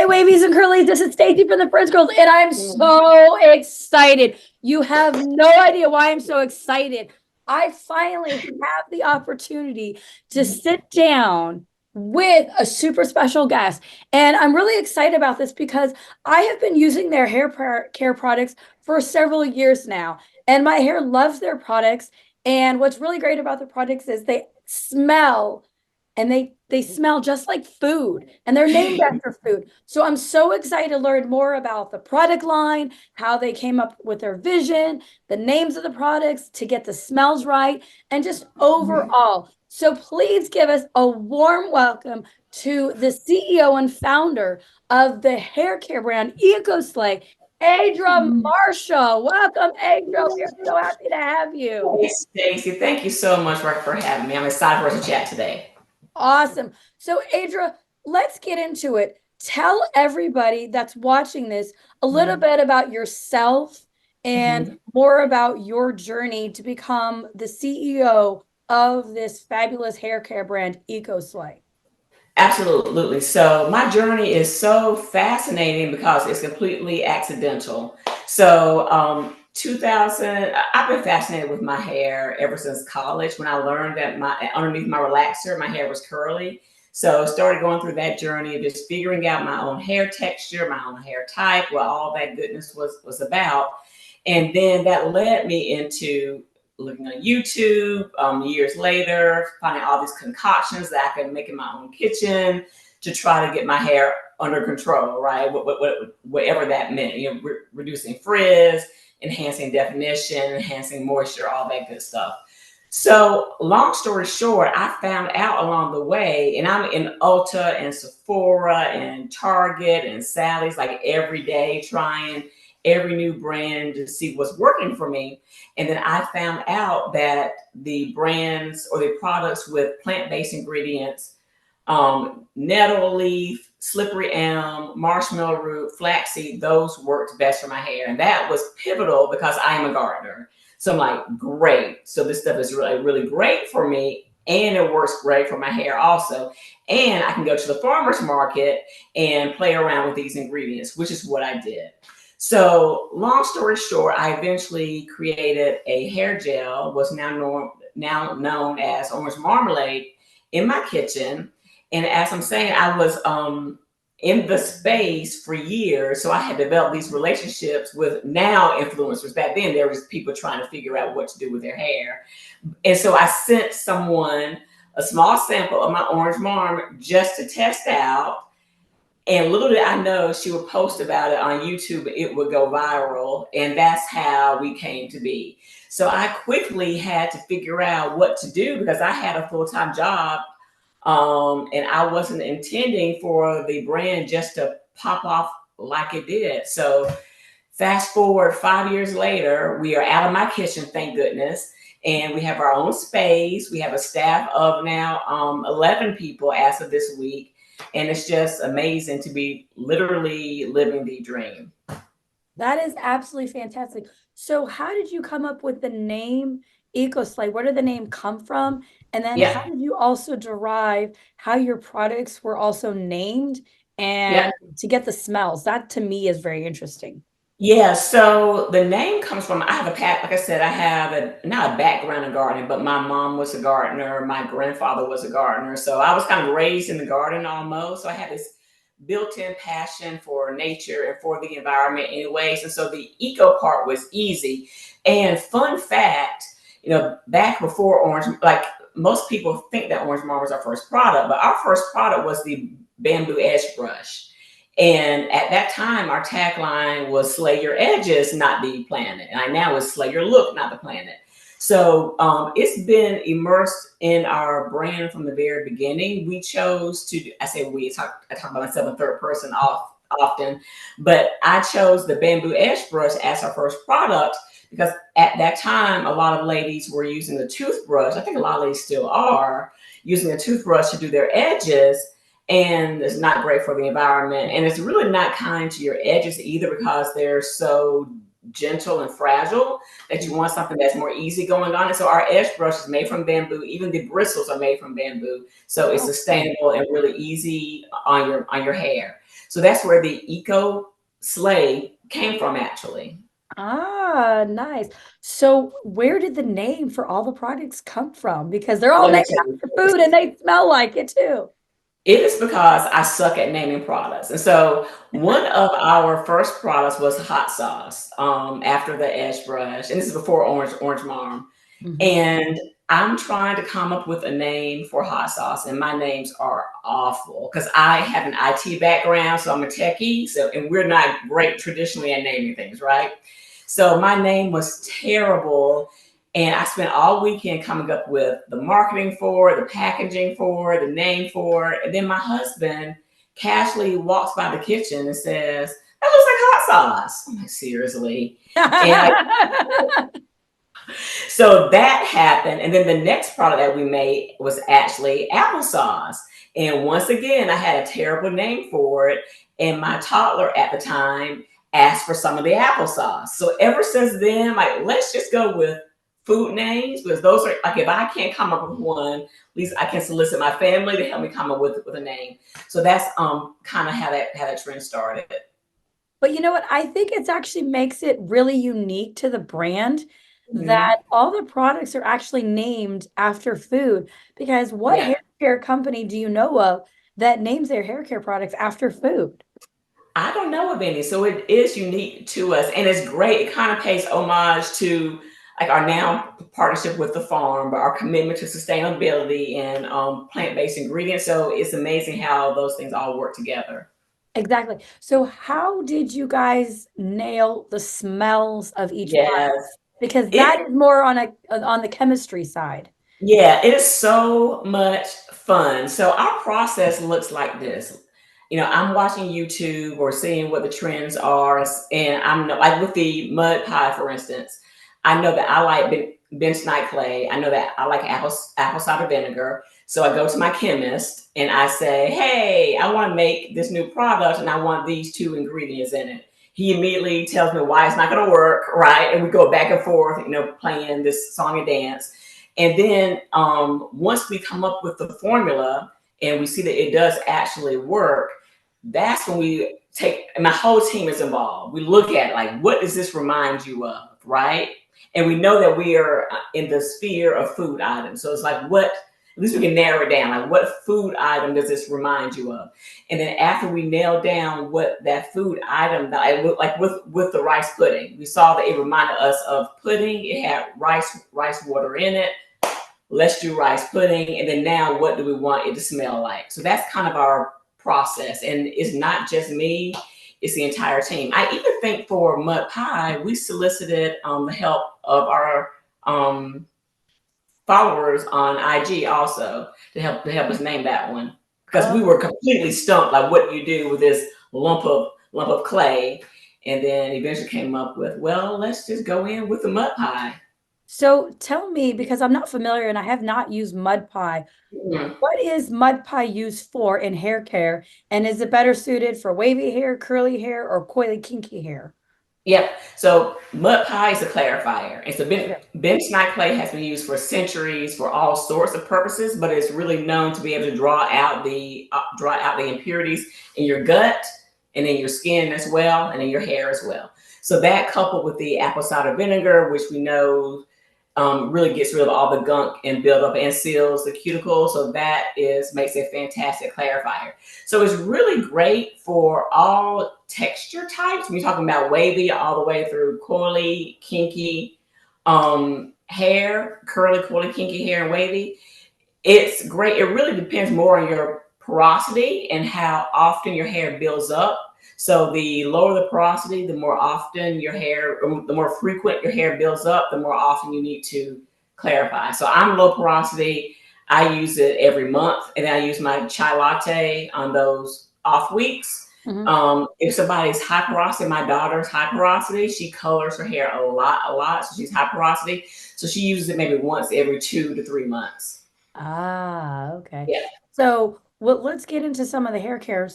Wavies and Curlies, this is Stacy from the Frizz Girls, and I'm so excited. You have no idea why I'm so excited. I finally have the opportunity to sit down with a super special guest, and I'm really excited about this because I have been using their hair care products for several years now, and my hair loves their products. And what's really great about the products is they smell, and they smell just like food, and they're named after food. So I'm so excited to learn more about the product line, how they came up with their vision, the names of the products to get the smells right, and just overall. So please give us a warm welcome to the CEO and founder of the hair care brand Ecoslay, Adria Marshall. Welcome, Adria. We're so happy to have you. Hey, Stacey, thank you so much for having me. I'm excited for us to chat today. Awesome. So, Adria, let's get into it. Tell everybody that's watching this a little bit about yourself and more about your journey to become the CEO of this fabulous hair care brand, Ecoslay. Absolutely. So my journey is so fascinating because it's completely accidental. So 2000, I've been fascinated with my hair ever since college when I learned that underneath my relaxer, my hair was curly. So started going through that journey of just figuring out my own hair texture, my own hair type, what all that goodness was about. And then that led me into looking on YouTube years later, finding all these concoctions that I can make in my own kitchen to try to get my hair under control, right? Whatever that meant, reducing frizz, enhancing definition, enhancing moisture, all that good stuff. So long story short, I found out along the way, and I'm in Ulta and Sephora and Target and Sally's like every day trying every new brand to see what's working for me. And then I found out that the brands or the products with plant-based ingredients, nettle leaf, slippery elm, marshmallow root, flaxseed, those worked best for my hair. And that was pivotal because I am a gardener. So I'm like, great. So this stuff is really, really great for me. And it works great for my hair also. And I can go to the farmer's market and play around with these ingredients, which is what I did. So long story short, I eventually created a hair gel, what's now known as orange marmalade, in my kitchen. And as I'm saying, I was in the space for years. So I had developed these relationships with now influencers. Back then, there was people trying to figure out what to do with their hair. And so I sent someone a small sample of my orange marm just to test out. And little did I know she would post about it on YouTube, it would go viral. And that's how we came to be. So I quickly had to figure out what to do because I had a full-time job, and I wasn't intending for the brand just to pop off like it did. So fast forward 5 years later, we are out of my kitchen, thank goodness. And we have our own space. We have a staff of now 11 people as of this week. And it's just amazing to be literally living the dream. That is absolutely fantastic. So, how did you come up with the name Ecoslay? Where did the name come from? And then, how Yeah. did you also derive how your products were also named Yeah. and to get the smells? That to me is very interesting. Yeah, so the name comes from I have a pat like I said, I have not a background in gardening, but my mom was a gardener, my grandfather was a gardener. So I was kind of raised in the garden almost. So I had this built-in passion for nature and for the environment anyways. And so the eco part was easy. And fun fact, back before orange, like most people think that orange marble was our first product, but our first product was the bamboo edge brush. And at that time, our tagline was "Slay your edges, not the planet." And now it's "Slay your look, not the planet." So it's been immersed in our brand from the very beginning. We chose to, I say we, I talk about myself in third person often, but I chose the bamboo edge brush as our first product because at that time, a lot of ladies were using a toothbrush. I think a lot of ladies still are using a toothbrush to do their edges, and it's not great for the environment, and it's really not kind to your edges either because they're so gentle and fragile that you want something that's more easy going on. And so our edge brush is made from bamboo. Even the bristles are made from bamboo, so it's Oh, sustainable and really easy on your hair. So that's where the Eco Slay came from, actually. ah, nice. So, where did the name for all the products come from? Because they're all Let me named tell you. after food and they smell like it too. It is because I suck at naming products. And so one of our first products was hot sauce, after the edge brush. And this is before Orange Marm. Mhm. And I'm trying to come up with a name for hot sauce, and my names are awful because I have an IT background, so I'm a techie. So, and we're not great traditionally at naming things, right? So my name was terrible, and I spent all weekend coming up with the marketing for it, the packaging for it, the name for it, and then my husband casually walks by the kitchen and says, "That looks like hot sauce." I'm like, seriously, and so that happened. And then the next product that we made was actually applesauce. And once again, I had a terrible name for it. And my toddler at the time asked for some of the applesauce. So ever since then, like, let's just go with food names because those are like, if I can't come up with one, at least I can solicit my family to help me come up with a name. So that's kind of how that trend started. But you know what? I think it's actually makes it really unique to the brand Mhm. that all the products are actually named after food. Because what Yeah. hair care company do you know of that names their hair care products after food? I don't know of any, so it is unique to us, and it's great. It kind of pays homage to like our now partnership with the farm, but our commitment to sustainability and plant-based ingredients. So it's amazing how those things all work together. Exactly. So how did you guys nail the smells of each product? Yes, Because it that is more on the chemistry side. yeah, it is so much fun. So our process looks like this. I'm watching YouTube or seeing what the trends are, and I'm like with the mud pie, for instance. I know that I like bench night clay. I know that I like apple cider vinegar. So I go to my chemist and I say, "Hey, I want to make this new product, and I want these two ingredients in it." He immediately tells me why it's not going to work, right? And we go back and forth, playing this song and dance. And then once we come up with the formula and we see that it does actually work, that's when we take, and my whole team is involved. We look at it like, what does this remind you of, right? And we know that we are in the sphere of food items. So it's like, what, at least we can narrow it down. Like, what food item does this remind you of? And then after we nailed down what that food item that I looked like with the rice pudding, we saw that it reminded us of pudding. It had rice water in it. Let's do rice pudding. And then now what do we want it to smell like? So that's kind of our process. And it's not just me, it's the entire team. I even think for mud pie, we solicited the help of our followers on IG also to help us name that one, because we were completely stumped. Like, what do you do with this lump of clay? And then eventually came up with, well, let's just go in with the mud pie. So tell me, because I'm not familiar and I have not used mud pie, what is mud pie used for in hair care? And is it better suited for wavy hair, curly hair, or coily, kinky hair? Yep. So mud pie is a clarifier. And so bentonite clay has been used for centuries for all sorts of purposes, but it's really known to be able to draw out the impurities in your gut and in your skin as well, and in your hair as well. So that, coupled with the apple cider vinegar, which we know really gets rid of all the gunk and buildup and seals the cuticle. So that makes a fantastic clarifier. So it's really great for all texture types. We're talking about wavy all the way through coily, kinky hair, curly, coily, kinky hair, and wavy. It's great. It really depends more on your porosity and how often your hair builds up. So the lower the porosity, the more often the more frequent your hair builds up, the more often you need to clarify. So I'm low porosity. I use it every month, and then I use my chai latte on those off weeks. If somebody's high porosity, my daughter's high porosity, she colors her hair a lot. So she's high porosity. So she uses it maybe once every 2 to 3 months. Ah, okay. Yeah. So let's get into some of the hair care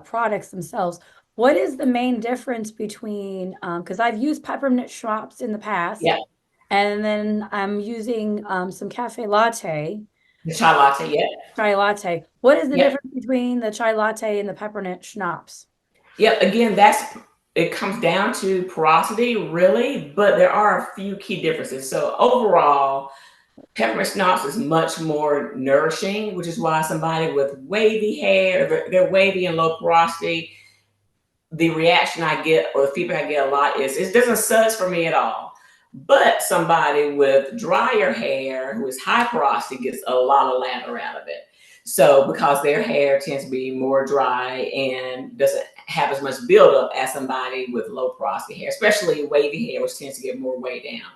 products themselves. What is the main difference between, because I've used peppermint schnapps in the past, Yeah. and then I'm using some cafe latte. The chai latte, yeah. Chai latte. What is the Yep. difference between the chai latte and the peppermint schnapps? Yep. Again, it comes down to porosity, really, but there are a few key differences. So overall, peppermint schnapps is much more nourishing, which is why somebody with wavy hair, if they're wavy and low porosity, the reaction I get, or the feedback I get a lot, is it doesn't suds for me at all. But somebody with drier hair who is high porosity gets a lot of lather out of it. So because their hair tends to be more dry and doesn't have as much buildup as somebody with low porosity hair, especially wavy hair, which tends to get more way down.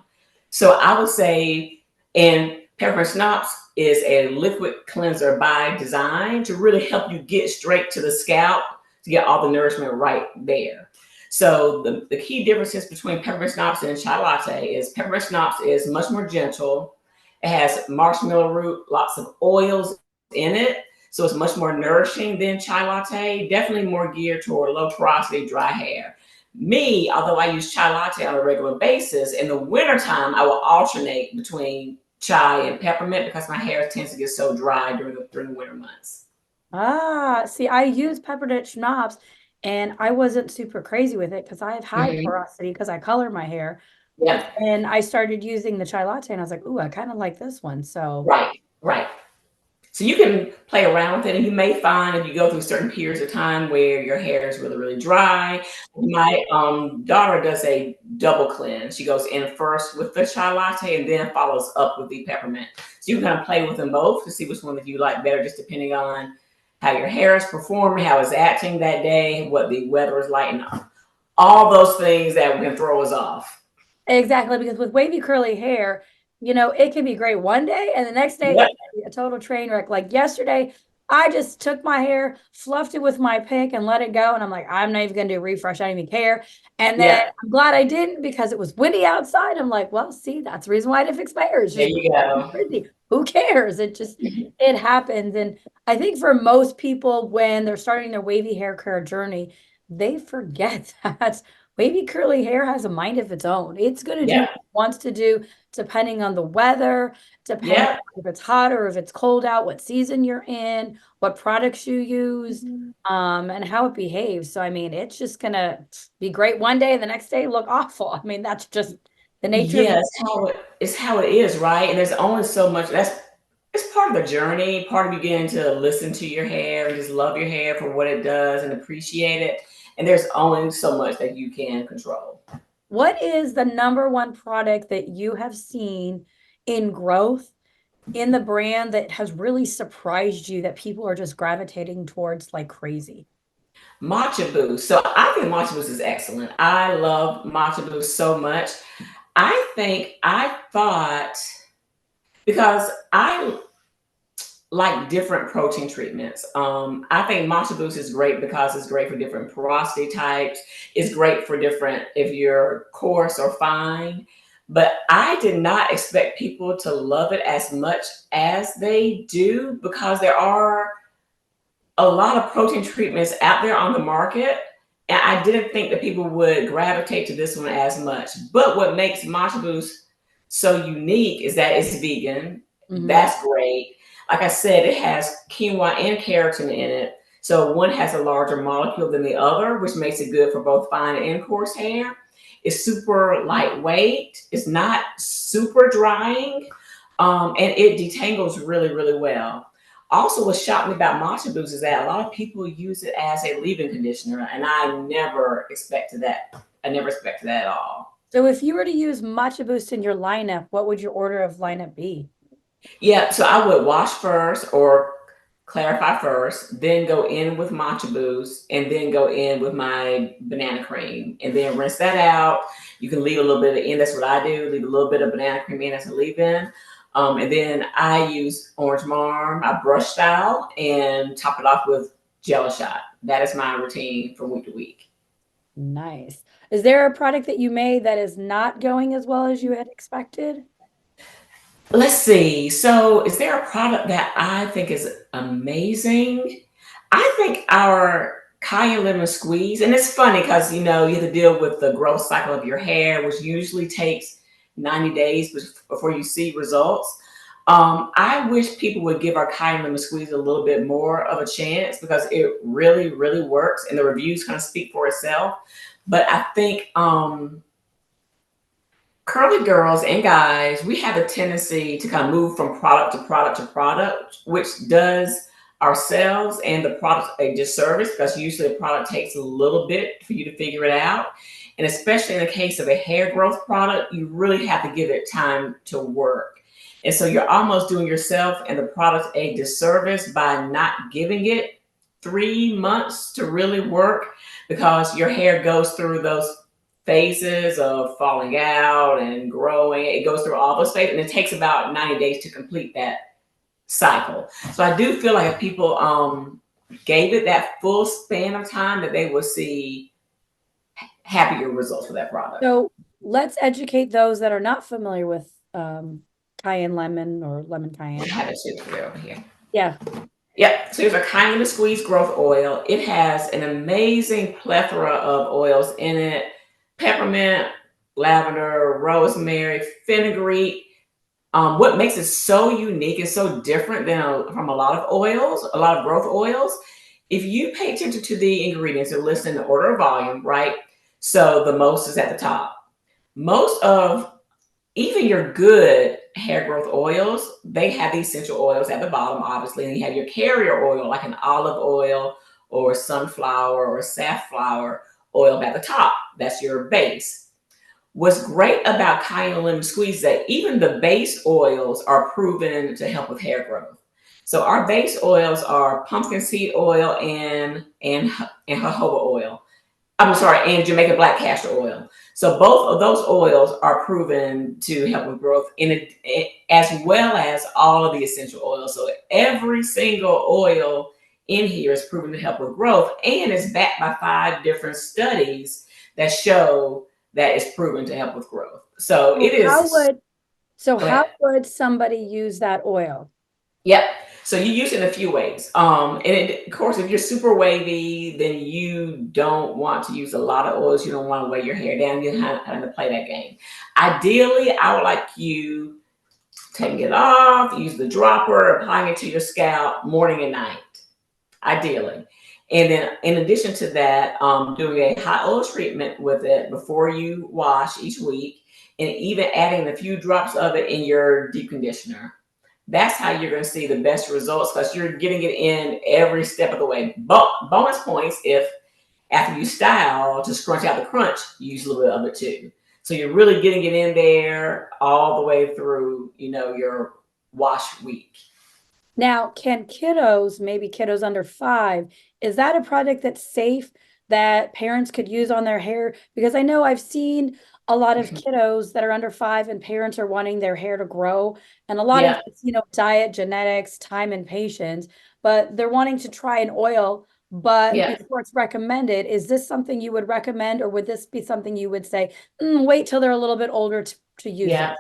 So I would say, and peppermint schnapps is a liquid cleanser by design to really help you get straight to the scalp to get all the nourishment right there. So the key differences between peppermint schnapps and chai latte is peppermint schnapps is much more gentle. It has marshmallow root, lots of oils in it. So it's much more nourishing than chai latte, definitely more geared toward low porosity, dry hair. Me, although I use chai latte on a regular basis, in the wintertime, I will alternate between chai and peppermint because my hair tends to get so dry during the winter months. Ah, see, I use peppermint schnapps and I wasn't super crazy with it because I have high porosity because I color my hair. Yeah. And I started using the chai latte and I was like, ooh, I kind of like this one. So Right. So you can play around with it, and you may find if you go through certain periods of time where your hair is really, really dry. My daughter does a double cleanse. She goes in first with the chai latte and then follows up with the peppermint. So you can kind of play with them both to see which one that you like better, just depending on how your hair is performing, how it's acting that day, what the weather is like, and all those things that can throw us off. exactly, because with wavy curly hair, it can be great one day and the next day Yep. it can be a total train wreck. Like yesterday, I just took my hair, fluffed it with my pick and let it go. And I'm like, I'm not even going to do a refresh. I don't even care. And then Yeah. I'm glad I didn't because it was windy outside. I'm like, well, see, that's the reason why I didn't fix my hair. It's There just you go. windy. Who cares? It happens. And I think for most people, when they're starting their wavy hair care journey, they forget that wavy curly hair has a mind of its own. It's going to do what Yep. it wants to do depending on the weather, depending Yep. on if it's hot or if it's cold out, what season you're in, what products you use, and how it behaves. So I mean, it's just gonna be great one day, and the next day look awful. I mean, that's just the nature of Yeah, it's how it is, right? And there's only so much that's it's part of the journey, part of you getting to listen to your hair and just love your hair for what it does and appreciate it. And there's only so much that you can control. what is the number one product that you have seen in growth in the brand that has really surprised you that people are just gravitating towards like crazy? Matcha Boost. So I think Matcha Boost is excellent. I love Matcha Boost so much. I thought because I like different protein treatments. I think Matcha Boost is great because it's great for different porosity types. It's great for different if you're coarse or fine. But I did not expect people to love it as much as they do because there are a lot of protein treatments out there on the market. And I didn't think that people would gravitate to this one as much. But what makes Matcha Boost so unique is that it's vegan. Mhm. That's great. Like I said, it has quinoa and keratin in it. So one has a larger molecule than the other, which makes it good for both fine and coarse hair. It's super lightweight. It's not super drying. And it detangles really, really well. Also, what shocked me about matcha boost is that a lot of people use it as a leave-in conditioner, and I never expected that. I never expected that at all. So if you were to use Matcha Boost in your lineup, what would your order of lineup be? Yeah, so I would wash first or clarify first, then go in with matcha boost, and then go in with my banana cream, and then rinse that out. You can leave a little bit of it in. That's what I do. Leave a little bit of banana cream in as a leave-in. And then I use orange marm, I brush style, and top it off with Jello shot. That is my routine from week to week. Nice. Is there a product that you made that is not going as well as you had expected? Let's see. So, is there a product that I think is amazing? I think our cayenne lemon squeeze, and it's funny because you have to deal with the growth cycle of your hair, which usually takes 90 days before you see results. I wish people would give our cayenne lemon squeeze a little bit more of a chance because it really, really works, and the reviews kind of speak for itself. But I think curly girls and guys, we have a tendency to kind of move from product to product to product, which does ourselves and the product a disservice because usually a product takes a little bit for you to figure it out. And especially in the case of a hair growth product, you really have to give it time to work. And so you're almost doing yourself and the product a disservice by not giving it 3 months to really work because your hair goes through those phases of falling out and growing. It goes through all those phases, and it takes about 90 days to complete that cycle. So I do feel like if people gave it that full span of time, that they will see happier results for that product. So let's educate those that are not familiar with cayenne lemon or lemon I cayenne. have it shipped for over here. Yeah. Yep. So here's a kindly squeeze growth oil. It has an amazing plethora of oils in it: peppermint, lavender, rosemary, fenugreek. What makes it so unique and so different from a lot of oils, a lot of growth oils, if you pay attention to the ingredients, they're listed in the order of volume, right? So the most is at the top. Most of even your good hair growth oils, they have the essential oils at the bottom, obviously, and you have your carrier oil, like an olive oil or sunflower or safflower oil at the top. That's your base. What's great about cayenne lemon squeeze is that even the base oils are proven to help with hair growth. So our base oils are pumpkin seed oil and jojoba oil. I'm sorry, and Jamaican black castor oil. So both of those oils are proven to help with growth, as well as all of the essential oils. So every single oil in here is proven to help with growth, and it's backed by 5 different studies that show that it's proven to help with growth. So So it is. how Go would ahead. somebody use that oil? Yep. So you use it in a few ways. Of course, if you're super wavy, then you don't want to use a lot of oils. You don't want to weigh your hair down. You have to play that game. Ideally, I would like you taking it off, use the dropper, applying it to your scalp morning and night, ideally. And then in addition to that, doing a hot oil treatment with it before you wash each week, and even adding a few drops of it in your deep conditioner. That's how you're going to see the best results because you're getting it in every step of the way. Bonus points if after you style to scrunch out the crunch, you use a little bit of it too. So you're really getting it in there all the way through, your wash week. Now, can kiddos, maybe kiddos under 5, is that a product that's safe that parents could use on their hair? Because I know I've seen a lot of kiddos that are under 5 and parents are wanting their hair to grow. And a lot of Yeah, it's, diet, genetics, time, and patience, but they're wanting to try an oil, but yeah, before it's recommended, is this something you would recommend, or would this be something you would say, wait till they're a little bit older to use yeah. this?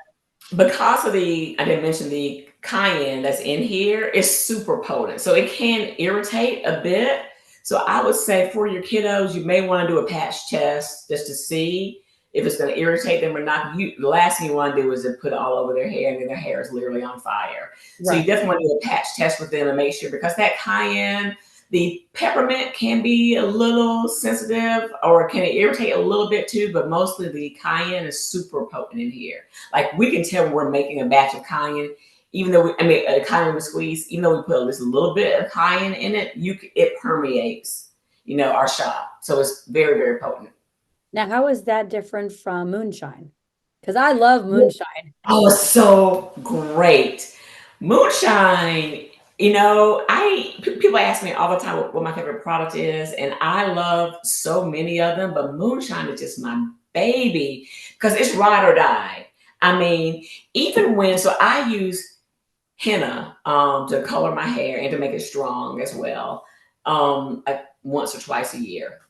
Because of I didn't mention the cayenne that's in here, it's super potent. So it can irritate a bit. So I would say for your kiddos, you may want to do a patch test just to see if it's going to irritate them or not. The last thing you want to do is to put it all over their hair and then their hair is literally on fire. So you Right. definitely want to do a patch test with them and make sure because that cayenne, the peppermint can be a little sensitive or can irritate a little bit too, but mostly the cayenne is super potent in here. Like we can tell when we're making a batch of cayenne, even though a cayenne with squeeze, even though we put just a little bit of cayenne in it, it permeates, our shop. So it's very, very potent. Now, how is that different from moonshine? Because I love moonshine. Oh, it's so great. Moonshine, people ask me all the time what my favorite product is, and I love so many of them, but moonshine is just my baby because it's ride or die. I mean, so I use henna to color my hair and to make it strong as well, like once or twice a year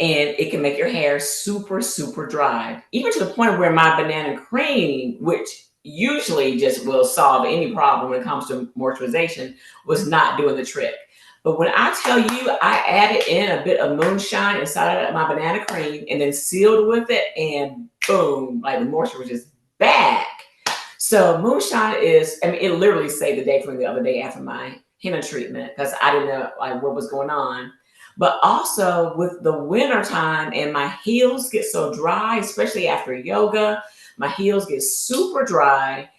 and it can make your hair super, super dry, even to the point where my banana cream, which usually just will solve any problem when it comes to moisturization, was not doing the trick. But when I tell you I added in a bit of moonshine inside of my banana cream and then sealed with it, and boom, like the moisture was just back. So moonshine it literally saved the day for me the other day after my henna treatment because I didn't know like what was going on. But also with the winter time and my heels get so dry, especially after yoga, my heels get super dry.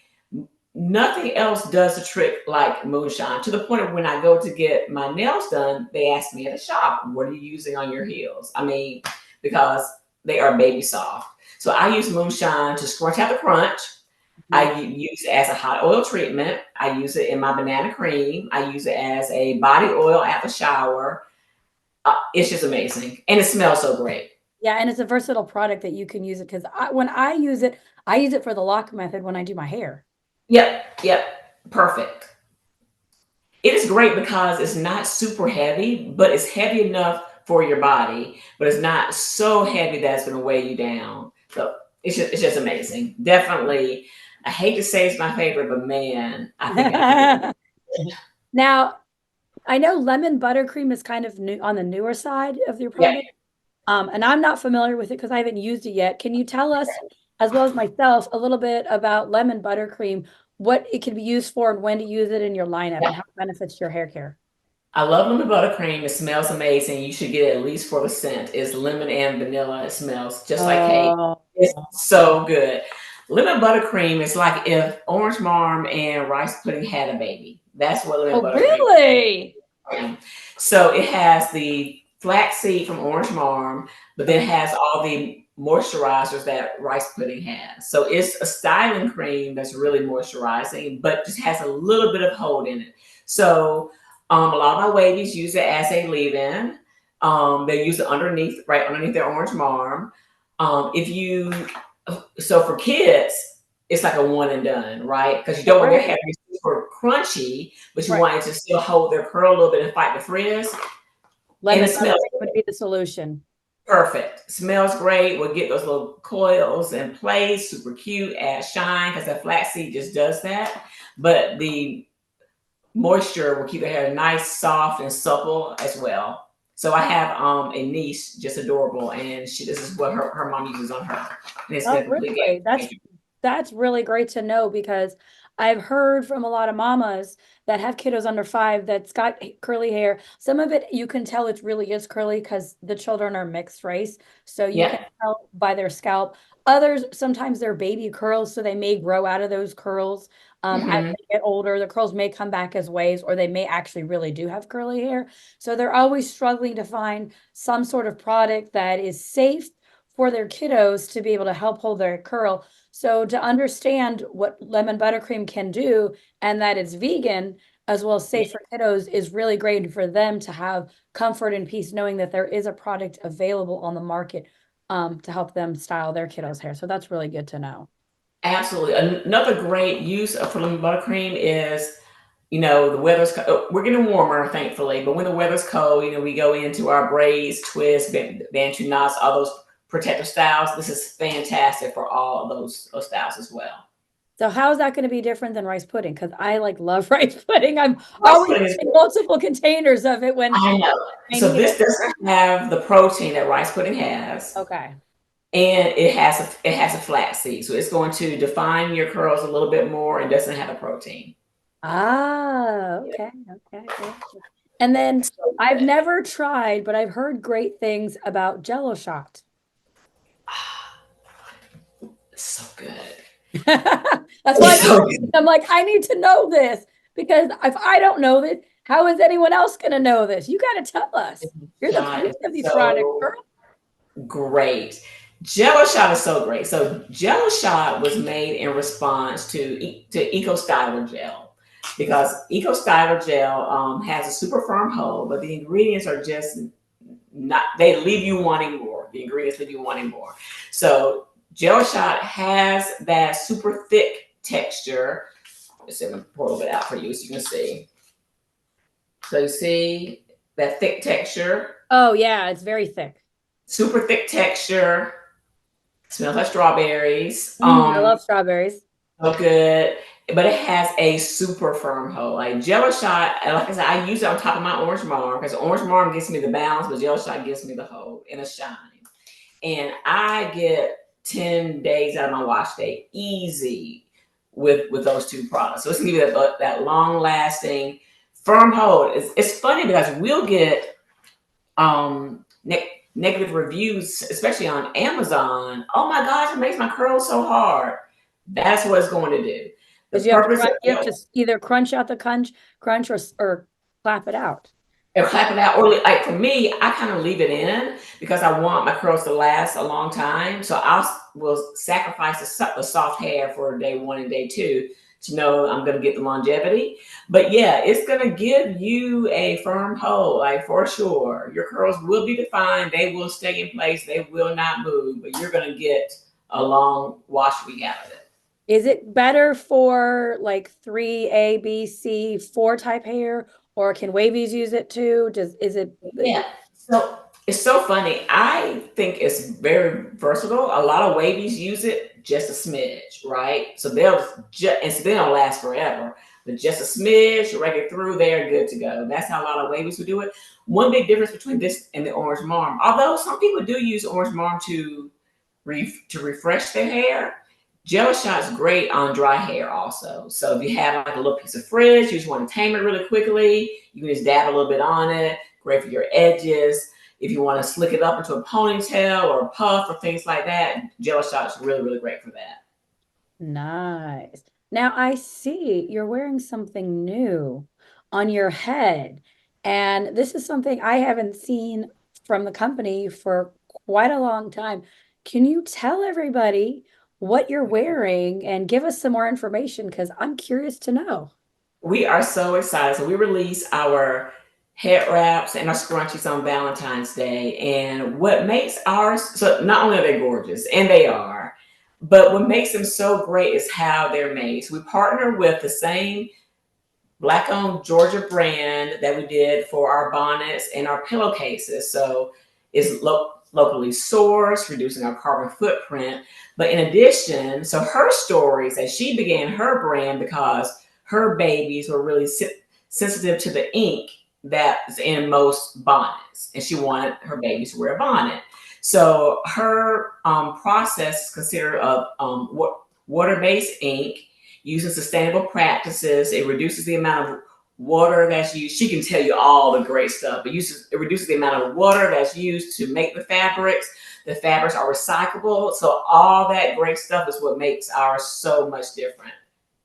Nothing else does the trick like moonshine to the point of when I go to get my nails done, they ask me at the shop, what are you using on your heels? I mean, because they are baby soft. So I use moonshine to scrunch out the crunch. I use it as a hot oil treatment. I use it in my banana cream. I use it as a body oil at the shower. It's just amazing, and it smells so great. Yeah, and it's a versatile product that you can use it because when I use it for the lock method when I do my hair. Yep, yep, perfect. It is great because it's not super heavy, but it's heavy enough for your body, but it's not so heavy that it's going to weigh you down. So it's just amazing. Definitely, I hate to say it's my favorite, but man, I think Now, I know lemon buttercream is kind of new on the newer side of your yeah. product. And I'm not familiar with it because I haven't used it yet. Can you tell us, as well as myself, a little bit about lemon buttercream, what it can be used for and when to use it in your lineup and how it benefits your hair care? I love lemon buttercream. It smells amazing. You should get it at least for the scent. It's lemon and vanilla. It smells just like cake. Oh, It's so good. Lemon buttercream is like if orange marm and rice pudding had a baby. That's what lemon oh, buttercream really? is. So it has the flaxseed from orange marm, but then it has all the moisturizers that rice pudding has. So it's a styling cream that's really moisturizing, but just has a little bit of hold in it. So a lot of my wavies use it as a leave-in. They use it right underneath their orange marm. If you so for kids, it's like a one and done, right? Because you don't want their Right. hair to be super crunchy, but you Right. want it to still hold their curl a little bit and fight the frizz. And it Lemon smells buttercream would be the solution. perfect. Smells great. We'll get those little coils in place, super cute, add shine, because that flaxseed just does that. But the moisture will keep the hair nice, soft, and supple as well. So I have a niece, just adorable, and this is what her mom uses on her. And it's been Oh, a complete really? game changer. That's really great to know because I've heard from a lot of mamas that have kiddos under 5 that's got curly hair. Some of it you can tell it really is curly because the children are mixed race. So you can Yeah. tell by their scalp. Others, sometimes they're baby curls, so they may grow out of those curls. As Hmm. they get older, the curls may come back as waves, or they may actually really do have curly hair. So they're always struggling to find some sort of product that is safe for their kiddos to be able to help hold their curl. So to understand what lemon buttercream can do and that it's vegan as well as safe for kiddos is really great for them to have comfort and peace knowing that there is a product available on the market to help them style their kiddos' hair. So that's really good to know. Absolutely. Another great use of lemon buttercream is, the we're getting warmer, thankfully, but when the weather's cold, we go into our braids, twists, bantu knots, all those protective styles. This is fantastic for all of those styles as well. So how is that going to be different than rice pudding? Because I like love rice pudding. I'm Rice always pudding is in multiple containers of it when I know. I So need this it. doesn't have the protein that rice pudding has, Okay. and it has a flat seed, so it's going to define your curls a little bit more and doesn't have the protein. Ah, okay, okay, okay. And then So I've never tried, but I've heard great things about Jello shot. so good. That's why It's so good. I'm like, I need to know this because if I don't know this, how is anyone else going to know this? You got to tell us. You're the Shot queen is of these products, girl. so great. Jello shot is so great. So Jello shot was made in response to Eco Styler gel because Eco Styler gel has a super firm hold, but the ingredients are just not. They leave you wanting more. The ingredients leave you wanting more. So Jello shot has that super thick texture. Let's see, I'm gonna pour a little bit out for you so you can see. So you see that thick texture, Oh, yeah, it's very thick. super thick texture. Smells like strawberries. I love strawberries. So good. But it has a super firm hold. Like Jello shot, and like I said, I use it on top of my orange marm because orange marm gives me the balance, but Jello shot gives me the hold and a shine. And I get 10 days out of my wash day easy with those two products. So it's gonna give you that long lasting firm hold. It's funny because we'll get negative reviews, especially on Amazon. Oh my gosh, it makes my curls so hard. That's what it's going to do. The Because you have to purpose of you have to either crunch out the crunch or clap it out. and clap it out, or like for me, I kind of leave it in because I want my curls to last a long time. So will sacrifice the soft hair for day one and day two to know I'm going to get the longevity. But yeah, it's going to give you a firm hold, like for sure. Your curls will be defined, they will stay in place, they will not move, but you're going to get a long wash week out of it. Is it better for like 3A, B, C, 4 type hair, or can wavies use it too? Is it Yeah. So it's so funny. I think it's very versatile. A lot of wavies use it just a smidge, right? So they don't last forever, but just a smidge, rake it through, they're good to go. That's how a lot of wavies would do it. One big difference between this and the orange marm, although some people do use orange marm to refresh their hair. Gel shot's great on dry hair also. So if you have like a little piece of frizz, you just want to tame it really quickly, you can just dab a little bit on it. Great for your edges. If you want to slick it up into a ponytail or a puff or things like that, Gel shot is really, really great for that. nice? Now I see you're wearing something new on your head, and this is something I haven't seen from the company for quite a long time. Can you tell everybody what you're wearing and give us some more information? Because I'm curious to know. We are so excited. So we release our head wraps and our scrunchies on Valentine's Day. And what makes ours so not only are they gorgeous, and they are, but what makes them so great is how they're made. So we partner with the same Black-owned Georgia brand that we did for our bonnets and our pillowcases. So it's locally sourced, reducing our carbon footprint. But in addition, so her stories that she began her brand because her babies were really sensitive to the ink that's in most bonnets, and she wanted her baby to wear a bonnet. So her process is considered of water-based ink using sustainable practices. It reduces the amount of water that's used. She can tell you all the great stuff. It reduces the amount of water that's used to make the fabrics. The fabrics are recyclable. So all that great stuff is what makes ours so much different.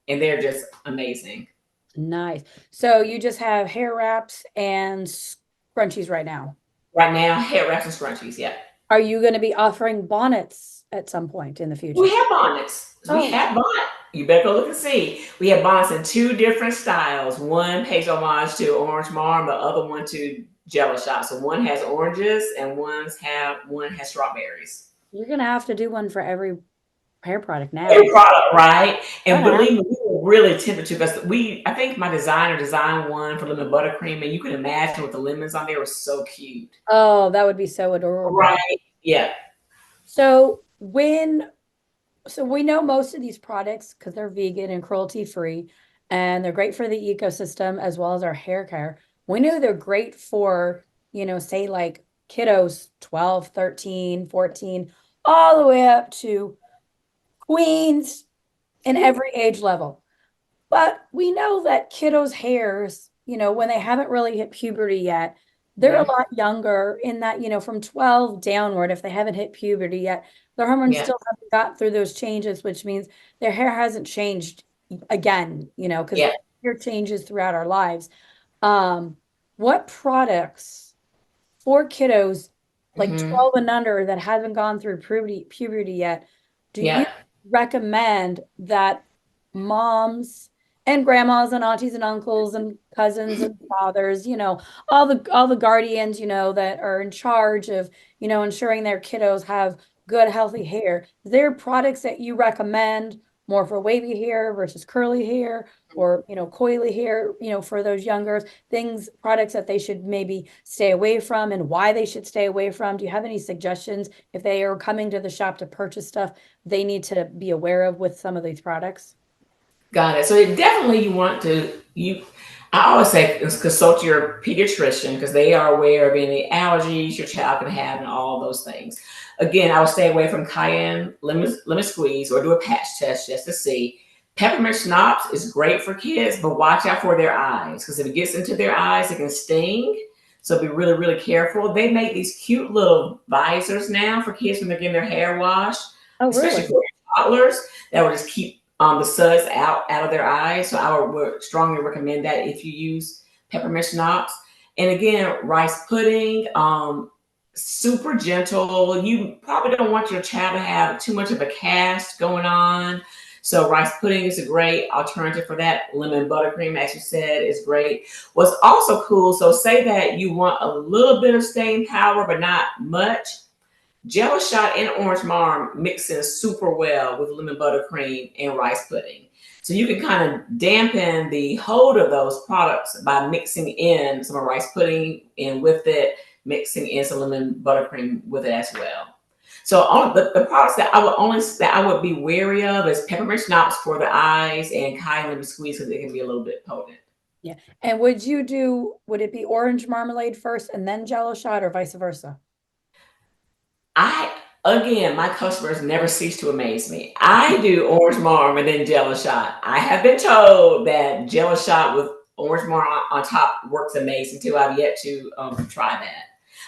And they're just amazing. Nice. So you just have hair wraps and scrunchies right now. Right now, hair wraps and scrunchies, yeah. Are you going to be offering bonnets at some point in the future? We have bonnets. We Oh, have bonnets. You better go look and see. We have bonnets in two different styles. One pays homage to orange marm, the other one to jello shot. So one has oranges and one has strawberries. you're going to have to do one for every hair product now. Every product, right? And Gonna have- believe me, we were really tempted to because I think my designer designed one for lemon buttercream, and you can imagine with the lemons on there was so cute. Oh, that would be so adorable. Right. Yeah. So we know most of these products because they're vegan and cruelty free, and they're great for the ecosystem as well as our hair care. We know they're great for, say like kiddos 12, 13, 14, all the way up to queens in every age level. But we know that kiddos' hairs, when they haven't really hit puberty yet, they're a Yeah. lot younger in that, from 12 downward, if they haven't hit puberty yet, their hormones Yeah. still haven't got through those changes, which means their hair hasn't changed again, because Yeah. hair changes throughout our lives. Um, what products for kiddos like Hmm. 12 and under that haven't gone through puberty yet, do you Yeah. recommend that moms and grandmas and aunties and uncles and cousins and fathers, all the guardians, that are in charge of, ensuring their kiddos have good, healthy hair? Is there products that you recommend more for wavy hair versus curly hair, or, coily hair, for those younger things, products that they should maybe stay away from and why they should stay away from? Do you have any suggestions if they are coming to the shop to purchase stuff they need to be aware of with some of these products? Got it. So definitely you want to you. I always say consult your pediatrician because they are aware of any allergies your child can have and all those things. Again, I would stay away from cayenne, lemon squeeze, or do a patch test just to see. Peppermint schnapps is great for kids, but watch out for their eyes because if it gets into their eyes, it can sting. So be really, really careful. They make these cute little visors now for kids when they're getting their hair washed, Oh, especially really? for toddlers that will just keep the suds out of their eyes. So I would strongly recommend that if you use peppermint schnapps. And again, rice pudding, super gentle. You probably don't want your child to have too much of a cast going on. So rice pudding is a great alternative for that. Lemon buttercream, as you said, is great. What's also cool, so say that you want a little bit of staying power, but not much. Jello shot and orange marm mix in super well with lemon buttercream and rice pudding. So you can kind of dampen the hold of those products by mixing in some rice pudding and with it, mixing in some lemon buttercream with it as well. So on the products that I would be wary of is peppermint schnapps for the eyes and cayenne lemon squeeze because it can be a little bit potent. Yeah. And would it be orange marmalade first and then Jello shot, or vice versa? I Again, my customers never cease to amaze me. I do orange marm and then jello shot. I have been told that jello shot with orange marm on top works amazing too. I've yet to try that.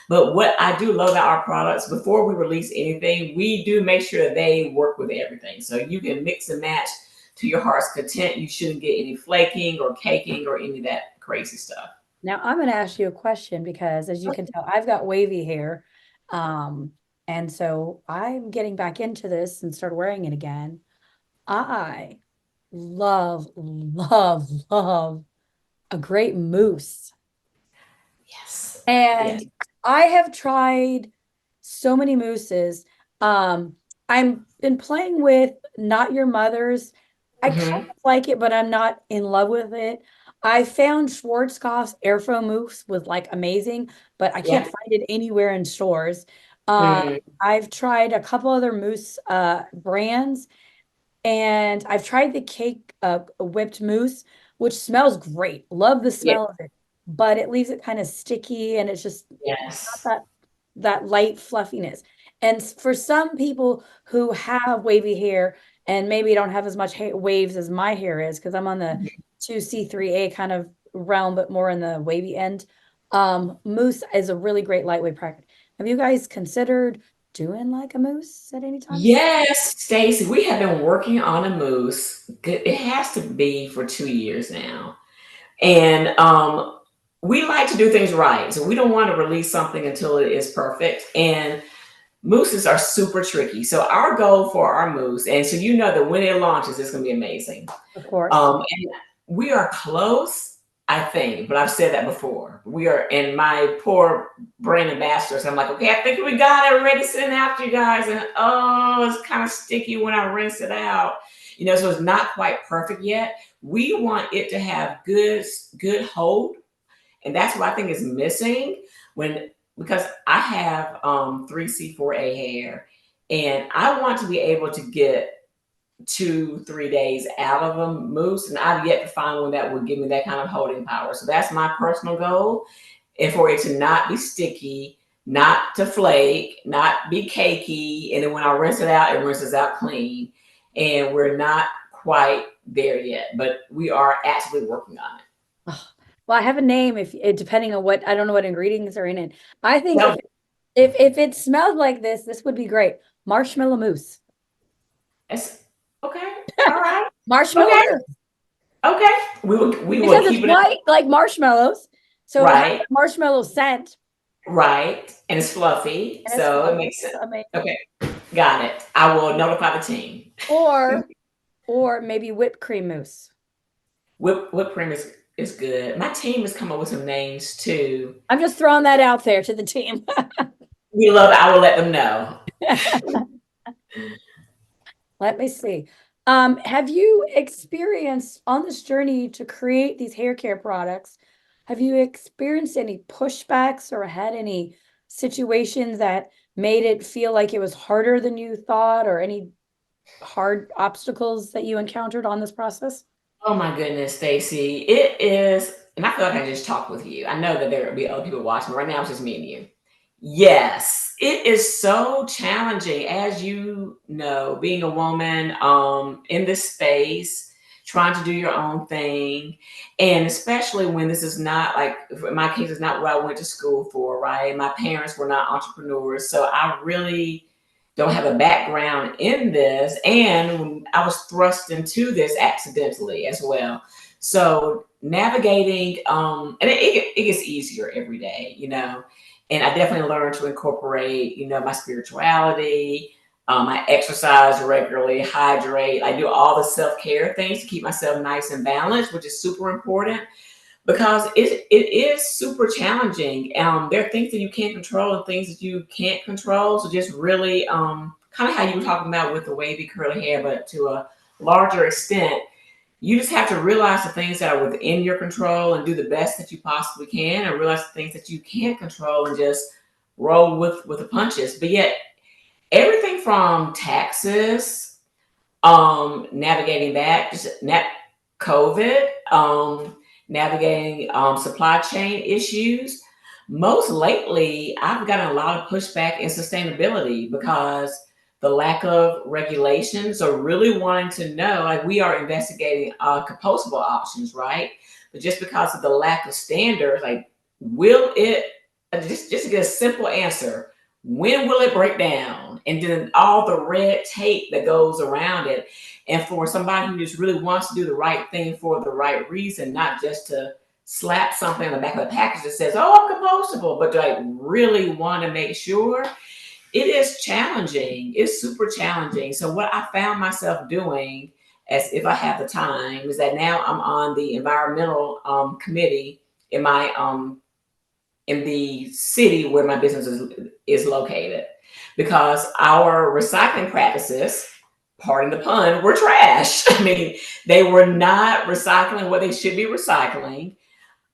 But what I do love about our products, before we release anything, we do make sure that they work with everything. So you can mix and match to your heart's content. You shouldn't get any flaking or caking or any of that crazy stuff. Now I'm going to ask you a question because, as you can tell, I've got wavy hair. Um, and so I'm getting back into this and start wearing it again. I love, love, love a great mousse. Yes. And Yes. I have tried so many mousses. I'm been playing with Not Your Mother's. I kind Hmm. of like it, but I'm not in love with it. I found Schwarzkopf's Airflow mousse was like amazing, but I can't Yeah. find it anywhere in stores. Um, Mm. I've tried a couple other mousse brands, and I've tried the cake whipped mousse. which smells great. Love the Yeah. smell of it, but it leaves it kind of sticky and it's just not Yes. that light fluffiness. And for some people who have wavy hair and maybe don't have as much waves as my hair is, because I'm on the 2C3A kind of realm, but more in the wavy end. Mousse is a really great lightweight product. Have you guys considered doing like a mousse at any time soon? Yes, Stacy, we have been working on a mousse. It has to be for 2 years now. And we like to do things right. So we don't want to release something until it is perfect. And mousses are super tricky. So our goal for our mousse, and so you know that when it launches, it's going to be amazing. Of course. And we are close, I think, but I've said that before. We are in my poor brand ambassadors. I'm like, okay, I think we got it. We're ready to send it out to you guys. And oh, it's kind of sticky when I rinse it out. So it's not quite perfect yet. We want it to have good hold. And that's what I think is missing because I have 3C4A hair and I want to be able to get 2-3 days out of a mousse, and I've yet to find one that would give me that kind of holding power. So that's my personal goal, and for it to not be sticky, not to flake, not be cakey, and then when I rinse it out, it rinses out clean. And we're not quite there yet, but we are actively working on it. Oh, well, I have a name if depending on what I don't know what ingredients are in it. I think No, if it smelled like this would be great. Marshmallow mousse. it's okay. All right. Marshmallow Okay. mousse. Okay. We will Because it's keep it white like marshmallows. So it has right. a marshmallow scent Right. And it's fluffy. and it's So it fluffy. makes sense. Amazing. Okay. Got it. I will notify the team. Or maybe whipped cream mousse. Whipped cream is good. My team has come up with some names too. I'm just throwing that out there to the team. We love it. I will let them know. Let me see. Have you experienced on this journey to create these hair care products? Have you experienced any pushbacks or had any situations that made it feel like it was harder than you thought, or any hard obstacles that you encountered on this process? Oh my goodness, Stacy. It is, and I feel like I just talked with you. I know that there will be other people watching, but right now it's just me and you. Yes, it is so challenging, as you know, being a woman in this space, trying to do your own thing. And especially when this is not like, in my case, it's not what I went to school for, right? My parents were not entrepreneurs. So I really don't have a background in this. And I was thrust into this accidentally as well. So navigating, and it gets easier every day, and I definitely learned to incorporate, my spirituality. I exercise regularly, hydrate. I do all the self-care things to keep myself nice and balanced, which is super important because it is super challenging. There are things that you can't control and things that you can't control. So just really kind of how you were talking about with the wavy curly hair, but to a larger extent, you just have to realize the things that are within your control and do the best that you possibly can, and realize the things that you can't control and just roll with the punches. But yet everything from taxes, navigating that, just COVID, navigating supply chain issues. Most lately, I've gotten a lot of pushback in sustainability because the lack of regulations are really wanting to know, like we are investigating compostable options, right? But just because of the lack of standards, like will it, just to get a simple answer, when will it break down? And then all the red tape that goes around it. And for somebody who just really wants to do the right thing for the right reason, not just to slap something on the back of the package that says, oh, I'm compostable, but to like really want to make sure, it is challenging. It's super challenging. So what I found myself doing, as if I have the time, is that now I'm on the environmental committee in my in the city where my business is located, because our recycling practices, pardon the pun, were trash. I mean, they were not recycling what they should be recycling.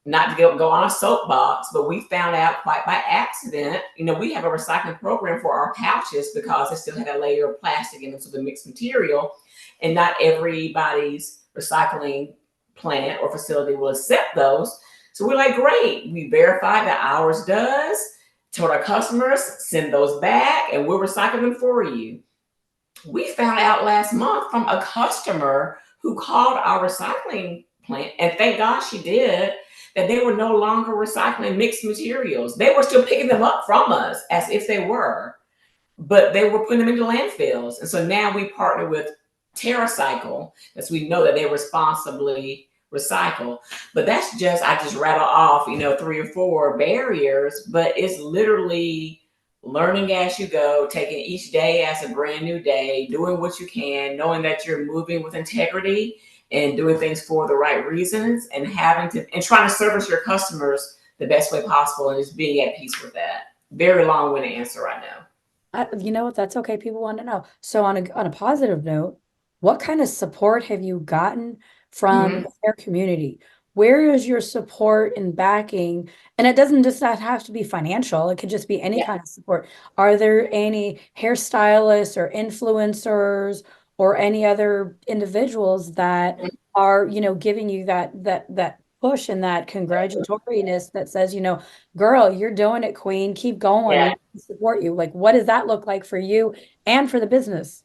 Not to go on a soapbox, but we found out quite by accident. We have a recycling program for our pouches because they still had a layer of plastic in them, so the mixed material, and not everybody's recycling plant or facility will accept those. So we're like, great. We verify that ours does. Told our customers, send those back, and we'll recycle them for you. We found out last month from a customer who called our recycling plant, and thank God she did, that they were no longer recycling mixed materials. They were still picking them up from us as if they were, but they were putting them into landfills. And so now we partner with TerraCycle, because we know that they responsibly recycle. But that's just, I just rattle off, 3 or 4 barriers, but it's literally learning as you go, taking each day as a brand new day, doing what you can, knowing that you're moving with integrity and doing things for the right reasons, and trying to service your customers the best way possible, and just being at peace with that. Very long-winded answer right now. You know what? That's okay. People want to know. So on a positive note, what kind of support have you gotten from Mhm. the hair community? Where is your support and backing? And it doesn't just that have to be financial. It could just be any Yeah. kind of support. Are there any hairstylists or influencers or any other individuals that are, giving you that push and that congratulatoriness that says, girl, you're doing it, queen. Keep going. Yeah. We support you. Like, what does that look like for you and for the business?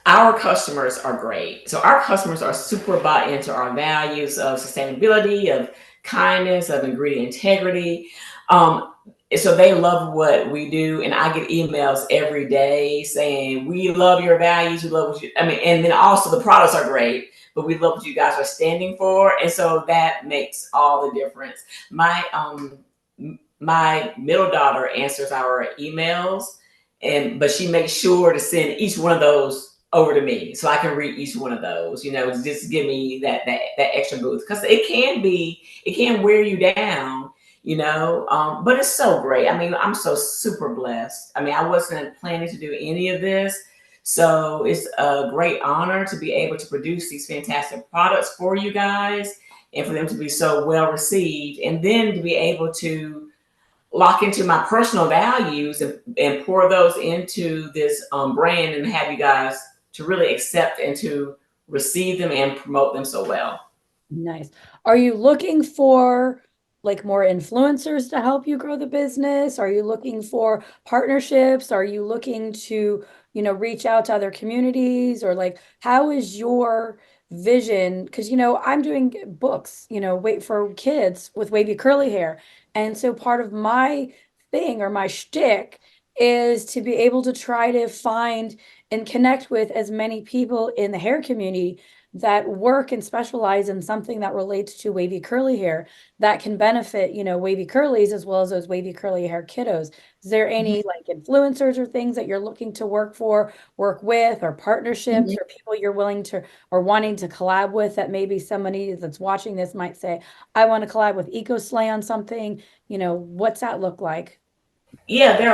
Our customers are great. So our customers are super bought into our values of sustainability, of kindness, of ingredient integrity. Um, so they love what we do, and I get emails every day saying, "We love your values. We love what you." I mean, and then also the products are great, but we love what you guys are standing for, and so that makes all the difference. My middle daughter answers our emails, but she makes sure to send each one of those over to me so I can read each one of those. Just give me that extra boost, because it can wear you down. But it's so great. I mean, I'm so super blessed. I mean, I wasn't planning to do any of this. So it's a great honor to be able to produce these fantastic products for you guys, and for them to be so well received, and then to be able to lock into my personal values, and pour those into this brand, and have you guys to really accept and to receive them and promote them so well. Nice. Are you looking for like more influencers to help you grow the business? Are you looking for partnerships? Are you looking to, reach out to other communities, or like how is your vision? Because I'm doing books, wait for kids with wavy curly hair. And so part of my thing or my shtick is to be able to try to find and connect with as many people in the hair community that work and specialize in something that relates to wavy curly hair that can benefit, wavy curlies as well as those wavy curly hair kiddos. Is there any like influencers or things that you're looking to work with, or partnerships, Mhm. or people you're willing to or wanting to collab with that maybe somebody that's watching this might say, I want to collab with Ecoslay on something? What's that look like? Yeah, there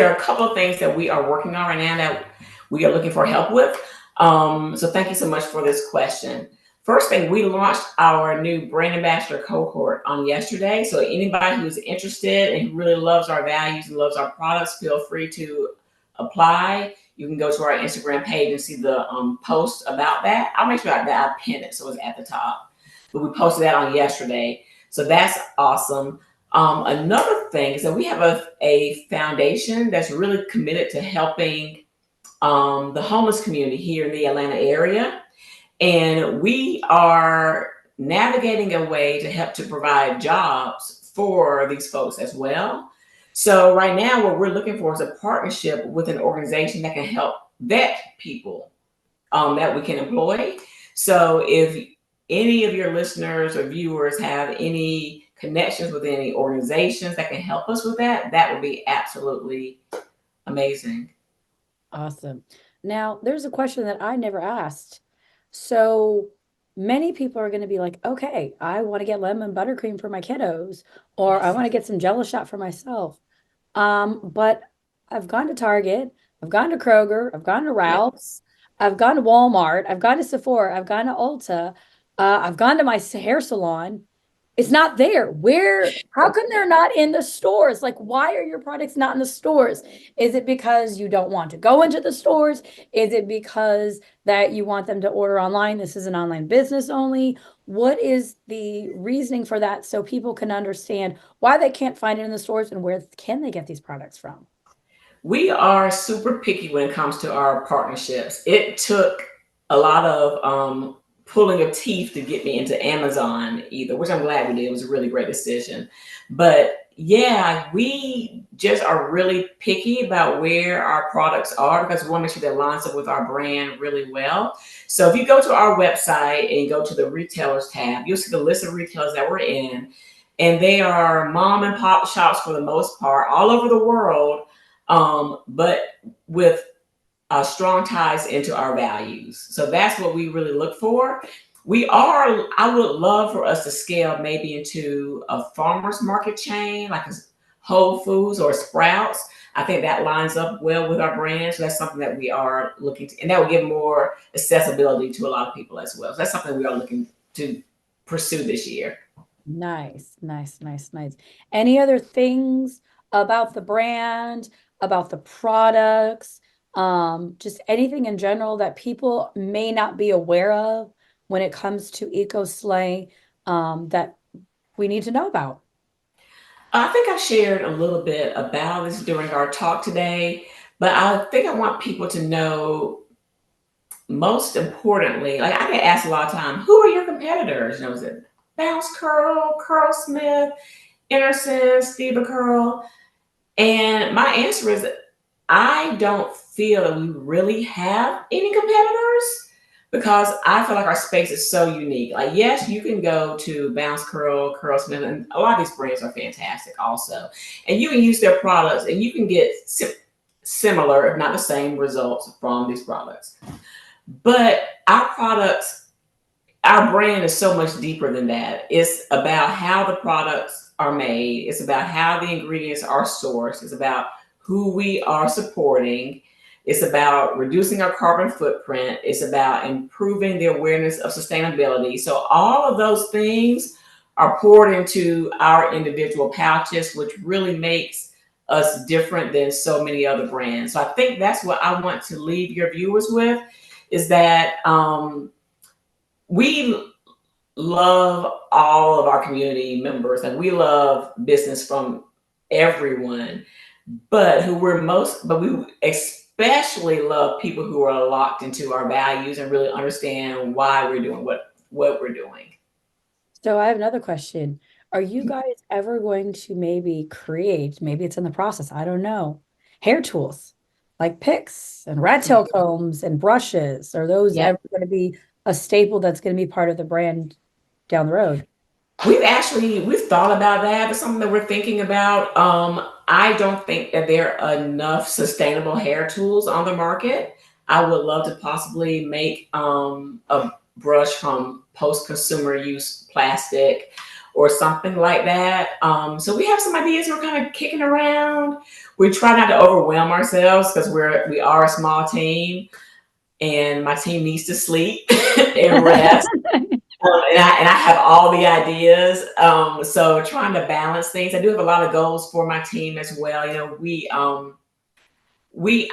are a couple of things that we are working on right now that we are looking for help with. So thank you so much for this question. First thing, we launched our new brand ambassador cohort on yesterday. So anybody who's interested and who really loves our values and loves our products, feel free to apply. You can go to our Instagram page and see the post about that. I'll make sure that I pin it so it's at the top. But we posted that on yesterday. So that's awesome. Another thing is that we have a foundation that's really committed to helping the homeless community here in the Atlanta area. And we are navigating a way to help to provide jobs for these folks as well. So right now, what we're looking for is a partnership with an organization that can help vet people that we can employ. So if any of your listeners or viewers have any connections with any organizations that can help us with that, that would be absolutely amazing. Awesome. Now, there's a question that I never asked. So many people are going to be like, okay, I want to get lemon buttercream for my kiddos, or I Yes. want to get some Jello shot for myself. But I've gone to Target, I've gone to Kroger, I've gone to Yep. Ralph's, I've gone to Walmart, I've gone to Sephora, I've gone to Ulta, I've gone to my hair salon. It's not there. How come they're not in the stores? Like, why are your products not in the stores? Is it because you don't want to go into the stores? Is it because that you want them to order online? This is an online business only. What is the reasoning for that so people can understand why they can't find it in the stores and where can they get these products from? We are super picky when it comes to our partnerships. It took a lot of pulling of teeth to get me into Amazon either, which I'm glad we did. It was a really great decision. But yeah, we just are really picky about where our products are because we want to make sure that lines up with our brand really well. So if you go to our website and go to the retailers tab, you'll see the list of retailers that we're in. And they are mom and pop shops for the most part, all over the world, but with strong ties into our values. So that's what we really look for. I would love for us to scale maybe into a farmer's market chain, like a Whole Foods or Sprouts. I think that lines up well with our brand. So that's something that we are looking to, and that will give more accessibility to a lot of people as well. So that's something we are looking to pursue this year. Nice, nice, nice, nice. Any other things about the brand, about the products, just anything in general that people may not be aware of when it comes to Ecoslay, that we need to know about? I think I shared a little bit about this during our talk today, but I think I want people to know most importantly, like I get asked a lot of time, who are your competitors? You know, is it Bounce Curl, Curl Smith, Intersense, Steve Curl? And my answer is I don't feel that we really have any competitors because I feel like our space is so unique. Like, yes, you can go to Bounce Curl, Curl Smith, and a lot of these brands are fantastic also. And you can use their products and you can get similar, if not the same, results from these products. But our products, our brand is so much deeper than that. It's about how the products are made, it's about how the ingredients are sourced, it's about who we are supporting, it's about reducing our carbon footprint, it's about improving the awareness of sustainability. So, all of those things are poured into our individual pouches, which really makes us different than so many other brands. So, I think that's what I want to leave your viewers with is that we love all of our community members and we love business from everyone, but we especially love people who are locked into our values and really understand why we're doing what we're doing. So I have another question. Are you guys ever going to maybe create, maybe it's in the process, I don't know, hair tools like picks and rat tail combs and brushes? Are those Yeah. ever going to be a staple that's going to be part of the brand down the road? We've thought about that. It's something that we're thinking about. I don't think that there are enough sustainable hair tools on the market. I would love to possibly make a brush from post-consumer use plastic or something like that. So we have some ideas we're kind of kicking around. We try not to overwhelm ourselves because we are a small team, and my team needs to sleep and rest. And I have all the ideas. So trying to balance things. I do have a lot of goals for my team as well. You know,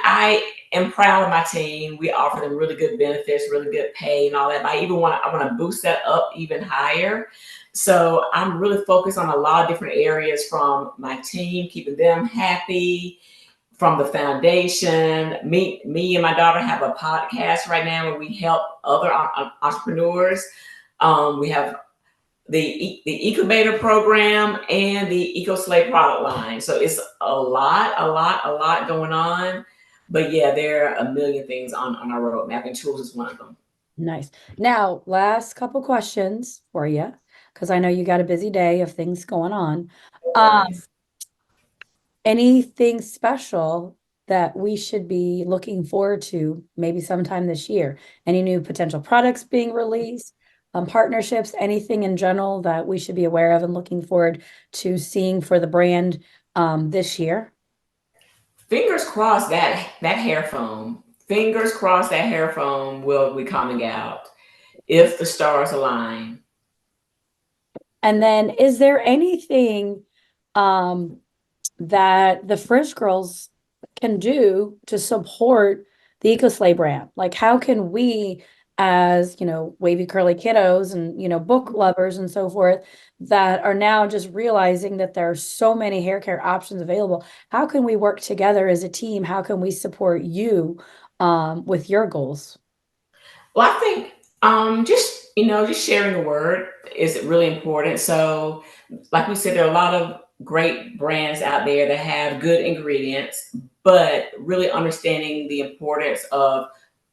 I am proud of my team. We offer them really good benefits, really good pay and all that. But I want to boost that up even higher. So I'm really focused on a lot of different areas from my team, keeping them happy, from the foundation. Me and my daughter have a podcast right now where we help other entrepreneurs. We have the Incubator program and the Ecoslay product line. So it's a lot going on. But yeah, there are a million things on our roadmap, and tools is one of them. Nice. Now, last couple questions for you, because I know you got a busy day of things going on. No Um, worries. Anything special that we should be looking forward to maybe sometime this year? Any new potential products being released, partnerships, anything in general that we should be aware of and looking forward to seeing for the brand this year? Fingers crossed that hair foam. Fingers crossed that hair foam will be coming out if the stars align. And then is there anything um that the French girls can do to support the Ecoslay brand? Like, how can we, as wavy curly kiddos and book lovers and so forth, that are now just realizing that there are so many hair care options available? How can we work together as a team? How can we support you with your goals? Well, I think just sharing the word is really important. So, like we said, there are a lot of great brands out there that have good ingredients, but really understanding the importance of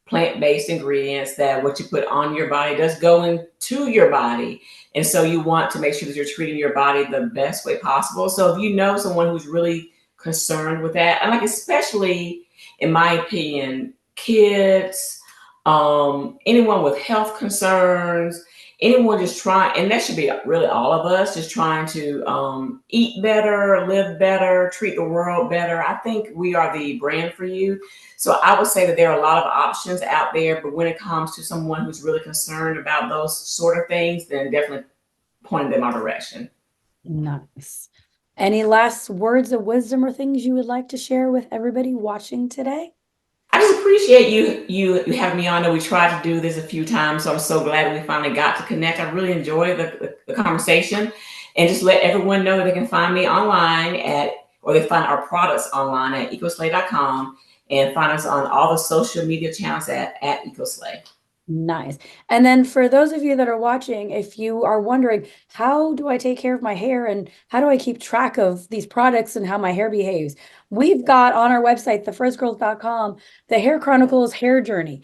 plant-based ingredients, that what you put on your body does go into your body. And so you want to make sure that you're treating your body the best way possible. So if you know someone who's really concerned with that, and like especially in my opinion, kids, anyone with health concerns, anyone just trying, and that should be really all of us, just trying to eat better, live better, treat the world better. I think we are the brand for you. So I would say that there are a lot of options out there, but when it comes to someone who's really concerned about those sort of things, then definitely point them our direction. Nice. Any last words of wisdom or things you would like to share with everybody watching today? I just appreciate you having me on. And we tried to do this a few times, so I'm so glad we finally got to connect. I really enjoyed the conversation, and just let everyone know that they can find me online or they find our products online at ecoslay.com, and find us on all the social media channels at Ecoslay. Nice. And then for those of you that are watching, if you are wondering, how do I take care of my hair and how do I keep track of these products and how my hair behaves? We've got on our website, thefrizzgirls.com, the Hair Chronicles Hair Journey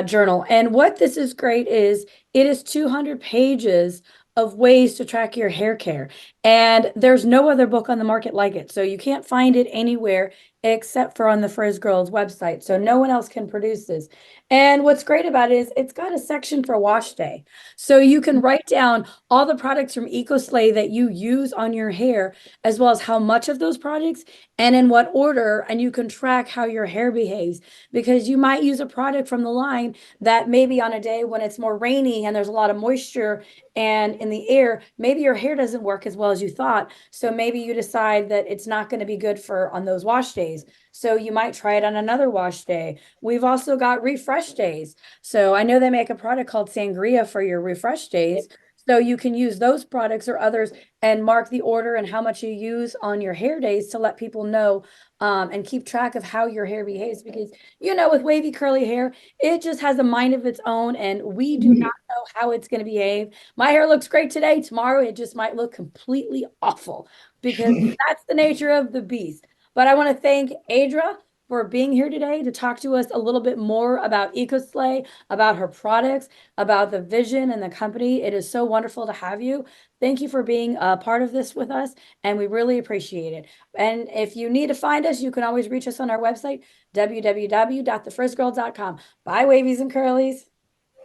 Journal. And what this is great is it is 200 pages of ways to track your hair care. And there's no other book on the market like it. So you can't find it anywhere except for on the Frizz Girls website. So no one else can produce this. And what's great about it is it's got a section for wash day. So you can write down all the products from Ecoslay that you use on your hair, as well as how much of those products and in what order. And you can track how your hair behaves, because you might use a product from the line that maybe on a day when it's more rainy and there's a lot of moisture and in the air, maybe your hair doesn't work as well as you thought. So maybe you decide that it's not going to be good for on those wash days. So you might try it on another wash day. We've also got refresh days. So I know they make a product called Sangria for your refresh days. So you can use those products or others and mark the order and how much you use on your hair days to let people know and keep track of how your hair behaves. Because, with wavy curly hair, it just has a mind of its own, and we do not know how it's going to behave. My hair looks great today. Tomorrow, it just might look completely awful, because that's the nature of the beast. But I want to thank Adria for being here today to talk to us a little bit more about Ecoslay, about her products, about the vision and the company. It is so wonderful to have you. Thank you for being a part of this with us, and we really appreciate it. And if you need to find us, you can always reach us on our website, www.thefrizzgirl.com. Bye, wavies and curlies.